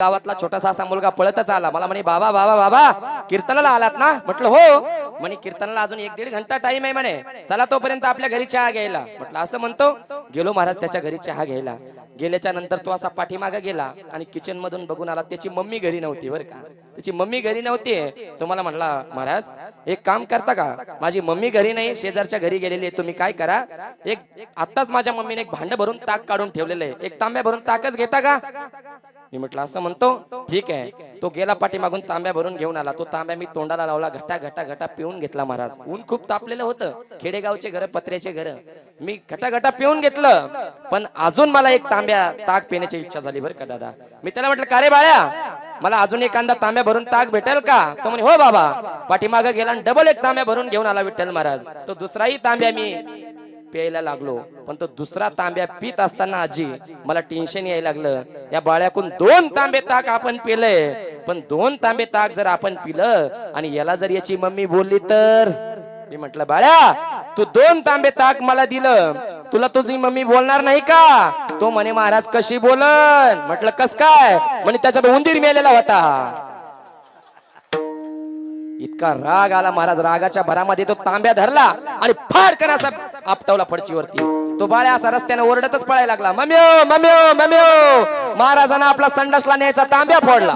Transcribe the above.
गावातला छोटासा असा मुलगा पळतच आला, मला म्हणे बाबा बाबा बाबा कीर्तनाला आलात ना? म्हटलं हो. म्हणे कीर्तनाला अजून 1-1.5 घंटा टाइम आहे म्हणे, चला तोपर्यंत आपल्या घरी चहा घ्यायला. म्हटलं असं म्हणतो. गेलो महाराज त्याच्या घरी चहा घ्यायला. गेल्याच्या नंतर तो असा पाठीमागे गेला आणि किचन मधून बघून आला. त्याची मम्मी घरी नव्हती बरं का, त्याची मम्मी घरी नव्हती. तो मला म्हणला महाराज एक काम करता का, माझी मम्मी घरी नाही, शेजारच्या घरी गेलेली आहे, तुम्ही काय करा, एक आत्ताच माझ्या मम्मीने एक भांड भरून ताक काढून ठेवलेलं आहे, एक तांब्या भरून ताकच घेता का? मी म्हटलं असं म्हणतो, ठीक आहे. तो गेला पाठीमागून तांब्या भरून घेऊन आला. तो तांब्या मी तोंडाला लावला, घटा घटा घटा पिऊन घेतला महाराज. ऊन खूप तापलेलं होतं, खेडेगावचे घर, पत्र्याचे घर. मी घटा घटा पिऊन घेतलं, पण अजून मला एक तांब्या ताक पिण्याची इच्छा झाली बरं का दादा. मी त्याला म्हटलं का रे बाळ्या, मला अजून एखादा तांब्या भरून ताक भेटेल का? तो म्हणे हो बाबा. पाठीमागं गेला आणि डबल एक तांब्या भरून घेऊन आला विठ्ठल महाराज. तो दुसराही तांब्या मी प्यायला लागलो, पण तो दुसरा तांब्या पित असताना आजी मला टेन्शन यायला लागलं. या बाळ्याकून 2 तांबे ताक आपण पिलंय, पण 2 तांबे ताक जर आपण पिलं आणि याला जर याची मम्मी बोलली तर? मी म्हटलं बाळ्या, तू 2 तांबे ताक मला दिलं, तुला तुझी मम्मी बोलणार नाही का? तो म्हणे महाराज कशी बोलन? म्हटलं कस काय? म्हणे त्याच्यात उंदीर मेलेला होता. इतका राग आला महाराज, रागाच्या भरामध्ये तो तांब्या धरला आणि फाडकन असा आपटवला फडचीवरती. तो बाळ्या असा रस्त्याने ओरडतच पळायला लागला, मम्यो मम्यो मम्यो. महाराजांना आपला संडासला न्यायचा तांब्या फोडला.